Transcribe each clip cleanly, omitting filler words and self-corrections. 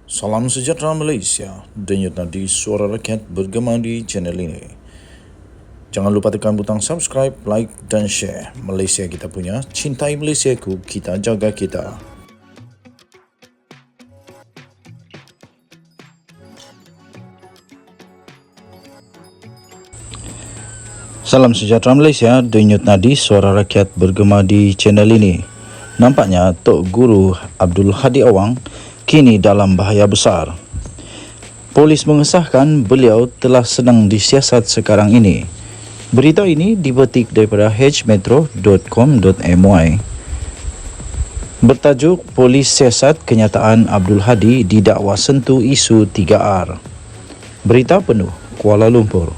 Salam sejahtera Malaysia, denyut nadi suara rakyat bergema di channel ini. Jangan lupa tekan butang subscribe, like dan share. Malaysia kita punya, cintai Malaysiaku, kita jaga kita. Salam sejahtera Malaysia, denyut nadi suara rakyat bergema di channel ini. Nampaknya Tok Guru Abdul Hadi Awang kini dalam bahaya besar. Polis mengesahkan beliau telah sedang disiasat sekarang ini. Berita ini dipetik daripada hmetro.com.my. Bertajuk Polis Siasat Kenyataan Abdul Hadi didakwa sentuh isu 3R. Berita penuh Kuala Lumpur.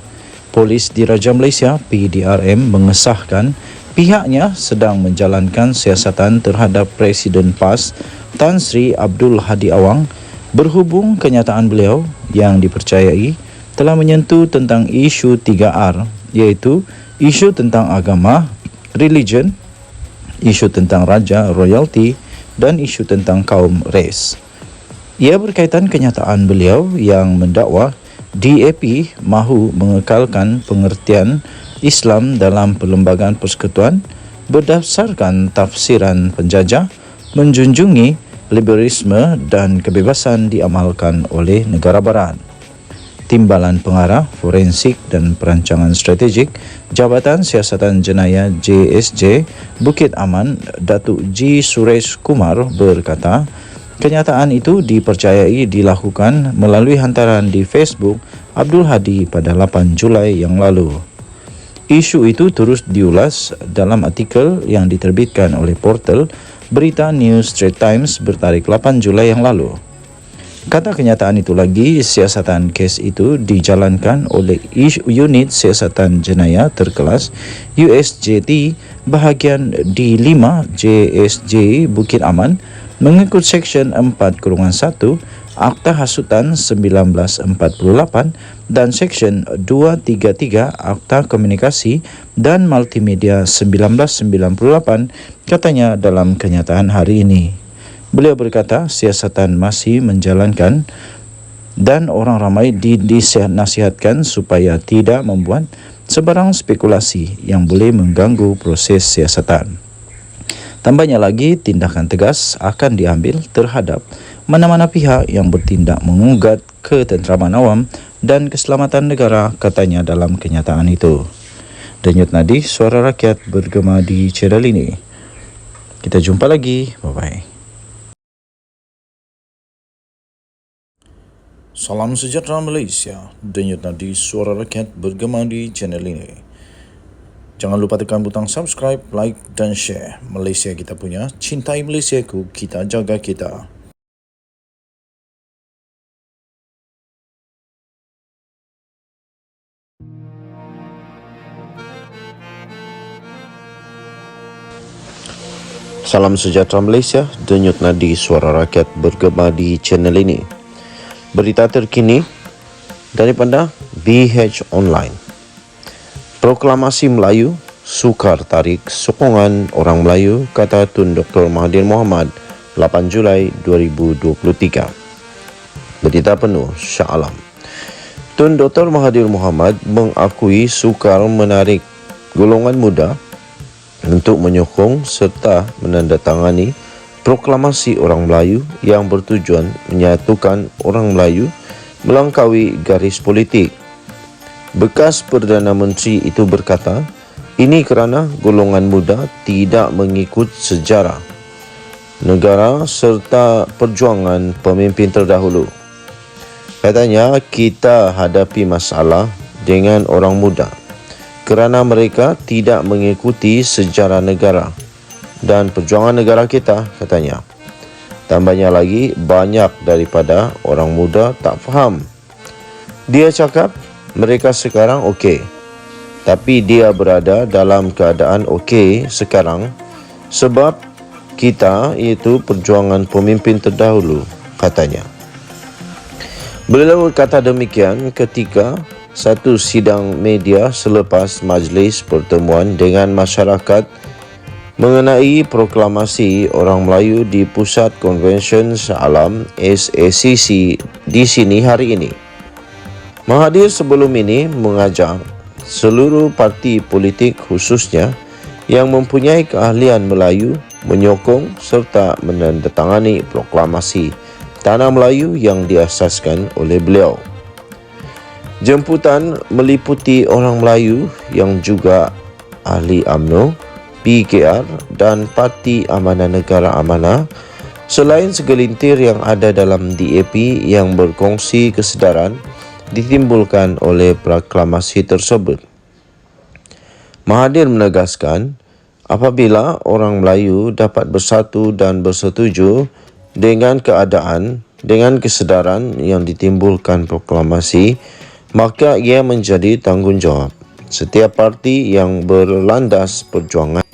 Polis Diraja Malaysia PDRM mengesahkan pihaknya sedang menjalankan siasatan terhadap Presiden PAS Tan Sri Abdul Hadi Awang berhubung kenyataan beliau yang dipercayai telah menyentuh tentang isu 3R, iaitu isu tentang agama, religion, isu tentang raja, royalty dan isu tentang kaum res. Ia berkaitan kenyataan beliau yang mendakwa DAP mahu mengekalkan pengertian Islam dalam Perlembagaan Persekutuan berdasarkan tafsiran penjajah, menjunjungi liberalisme dan kebebasan diamalkan oleh negara barat. Timbalan Pengarah Forensik dan Perancangan Strategik Jabatan Siasatan Jenayah JSJ Bukit Aman Datuk G. Suresh Kumar berkata, kenyataan itu dipercayai dilakukan melalui hantaran di Facebook Abdul Hadi pada 8 Julai yang lalu. Isu itu terus diulas dalam artikel yang diterbitkan oleh portal Berita News Straits Times bertarikh 8 Julai yang lalu. Kata kenyataan itu lagi, siasatan kes itu dijalankan oleh Unit Siasatan Jenayah Terkelas USJT bahagian D5 JSJ Bukit Aman mengikut Seksyen 4-1 Akta Hasutan 1948 dan Seksyen 233 Akta Komunikasi dan Multimedia 1998, katanya dalam kenyataan hari ini. Beliau berkata siasatan masih menjalankan dan orang ramai dinasihatkan supaya tidak membuat sebarang spekulasi yang boleh mengganggu proses siasatan. Tambahnya lagi, tindakan tegas akan diambil terhadap mana-mana pihak yang bertindak mengugat ketenteraman awam dan keselamatan negara, katanya dalam kenyataan itu. Denyut nadi suara rakyat bergema di channel ini. Kita jumpa lagi. Bye-bye. Salam sejahtera Malaysia. Denyut nadi suara rakyat bergema di channel ini. Jangan lupa tekan butang subscribe, like dan share. Malaysia kita punya, cintai Malaysiaku, kita jaga kita. Salam sejahtera Malaysia, denyut nadi suara rakyat bergema di channel ini. Berita terkini daripada BH Online. Proklamasi Melayu, sukar tarik sokongan orang Melayu, kata Tun Dr. Mahathir Mohamad 8 Julai 2023. Berita penuh Shah Alam. Tun Dr. Mahathir Mohamad mengakui sukar menarik golongan muda untuk menyokong serta menandatangani proklamasi orang Melayu yang bertujuan menyatukan orang Melayu melangkaui garis politik. Bekas Perdana Menteri itu berkata, ini kerana golongan muda tidak mengikut sejarah negara serta perjuangan pemimpin terdahulu. Katanya, kita hadapi masalah dengan orang muda kerana mereka tidak mengikuti sejarah negara dan perjuangan negara kita, katanya. Tambahnya lagi, banyak daripada orang muda tak faham. Dia cakap, mereka sekarang okey, tapi dia berada dalam keadaan okey sekarang sebab kita, iaitu perjuangan pemimpin terdahulu, katanya. Beliau berkata demikian ketika satu sidang media selepas majlis pertemuan dengan masyarakat mengenai proklamasi orang Melayu di Pusat Konvensyen Shah Alam SACC di sini hari ini. Mahathir sebelum ini mengajak seluruh parti politik khususnya yang mempunyai keahlian Melayu menyokong serta menandatangani proklamasi Tanah Melayu yang diasaskan oleh beliau. Jemputan meliputi orang Melayu yang juga ahli UMNO, PKR dan Parti Amanah Negara Amanah, selain segelintir yang ada dalam DAP yang berkongsi kesedaran ditimbulkan oleh proklamasi tersebut. Mahathir menegaskan, apabila orang Melayu dapat bersatu dan bersetuju dengan keadaan, dengan kesedaran yang ditimbulkan proklamasi, maka ia menjadi tanggungjawab setiap parti yang berlandas perjuangan.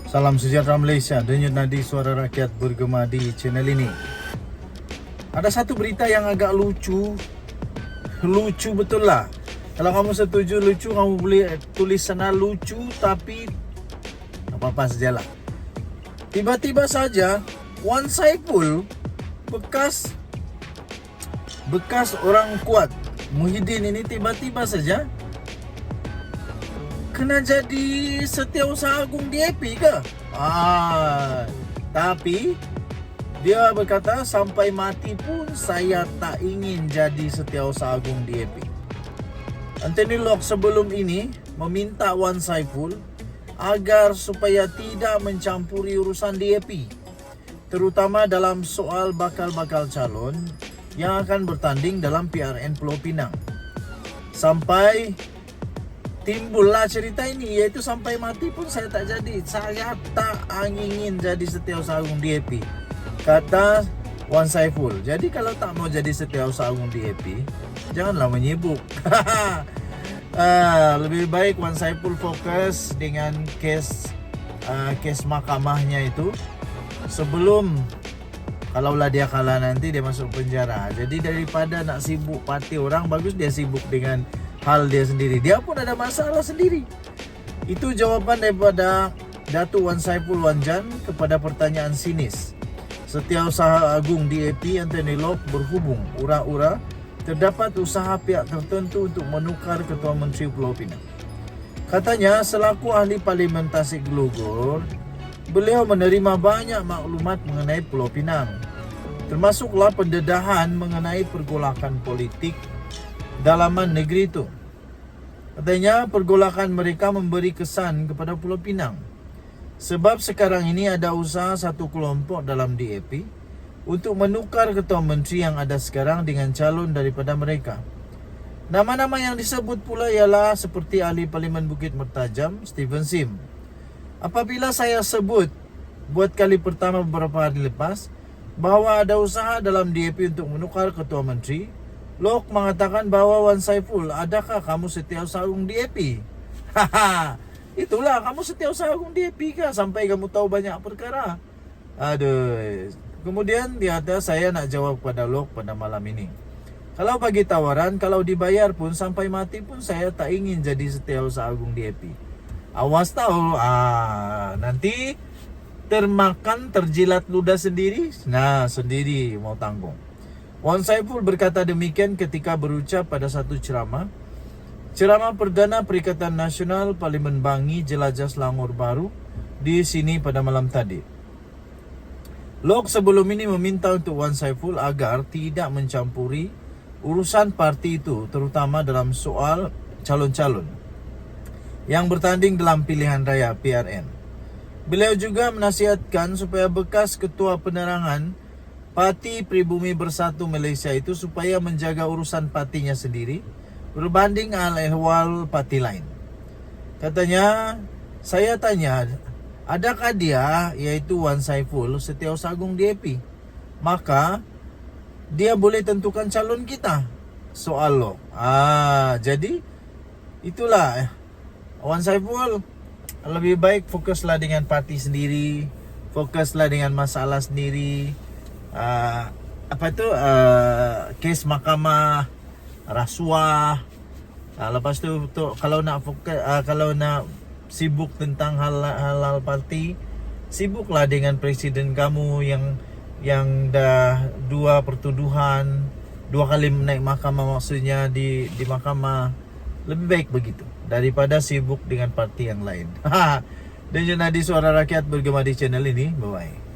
Salam sejahtera Malaysia, denyut nadi suara rakyat bergema di channel ini. Ada satu berita yang agak lucu betul lah. Kalau kamu setuju lucu, kamu boleh tulis sana lucu, tapi apa-apa sajalah. Tiba-tiba saja Wan Saiful, bekas orang kuat Muhyiddin ini tiba-tiba saja kena jadi Setiausaha Agung DAP ke? Tapi dia berkata, sampai mati pun saya tak ingin jadi Setiausaha Agung DAP. Anthony Locke sebelum ini meminta Wan Saiful agar supaya tidak mencampuri urusan DAP, terutama dalam soal bakal-bakal calon yang akan bertanding dalam PRN Pulau Pinang. Sampai timbullah cerita ini, iaitu sampai mati pun saya tak jadi. Saya tak ingin jadi Setiausaha Agung DAP, kata Wan Saiful. Jadi kalau tak mau jadi Setiausaha Agung DAP, janganlah menyibuk. Lebih baik Wan Saiful fokus dengan kes mahkamahnya itu sebelum, kalaulah dia kalah nanti dia masuk penjara. Jadi daripada nak sibuk parti orang, bagus dia sibuk dengan hal dia sendiri. Dia pun ada masalah sendiri. Itu jawaban daripada Datuk Wan Saiful Wanjan kepada pertanyaan sinis Setiausaha Agung DAP Anthony Locke berhubung ura-ura terdapat usaha pihak tertentu untuk menukar Ketua Menteri Pulau Pinang. Katanya, selaku ahli Parlimen Tasik Glogor, beliau menerima banyak maklumat mengenai Pulau Pinang, termasuklah pendedahan mengenai pergolakan politik dalaman negeri itu. Katanya, pergolakan mereka memberi kesan kepada Pulau Pinang, sebab sekarang ini ada usaha satu kelompok dalam DAP untuk menukar Ketua Menteri yang ada sekarang dengan calon daripada mereka. Nama-nama yang disebut pula ialah seperti ahli Parlimen Bukit Mertajam, Stephen Sim. Apabila saya sebut buat kali pertama beberapa hari lepas bahawa ada usaha dalam DAP untuk menukar Ketua Menteri, Locke mengatakan bahawa Wan Saiful, adakah kamu Setiausaha Agung DAP? Itulah, kamu Setiausaha Agung DAP kah sampai kamu tahu banyak perkara? Aduh. Kemudian dia kata, saya nak jawab kepada Locke pada malam ini. Kalau bagi tawaran, kalau dibayar pun sampai mati pun saya tak ingin jadi Setiausaha Agung DAP. Awas tahu, nanti termakan, terjilat ludah sendiri. Nah, sendiri mau tanggung. Wan Saiful berkata demikian ketika berucap pada satu ceramah Perdana Perikatan Nasional Parlimen Bangi Jelajah Selangor Baru di sini pada malam tadi. Locke sebelum ini meminta untuk Wan Saiful agar tidak mencampuri urusan parti itu, terutama dalam soal calon-calon yang bertanding dalam pilihan raya PRN. Beliau juga menasihatkan supaya bekas Ketua Penerangan Parti Pribumi Bersatu Malaysia itu supaya menjaga urusan partinya sendiri berbanding ahwal parti lain. Katanya, saya tanya, adakah dia, iaitu Wan Saiful, Setiausaha Agung DAP? Maka dia boleh tentukan calon kita. Soal lo. Jadi itulah, Wan Saiful lebih baik fokuslah dengan parti sendiri, fokuslah dengan masalah sendiri. Kes mahkamah, rasuah. Lepas tu kalau nak fokus, kalau nak sibuk tentang halal parti, sibuklah dengan presiden kamu yang dah dua pertuduhan, 2 kali naik mahkamah, maksudnya di mahkamah. Lebih baik begitu daripada sibuk dengan parti yang lain. Dan Junadi, Suara Rakyat bergema di channel ini. Bye bye.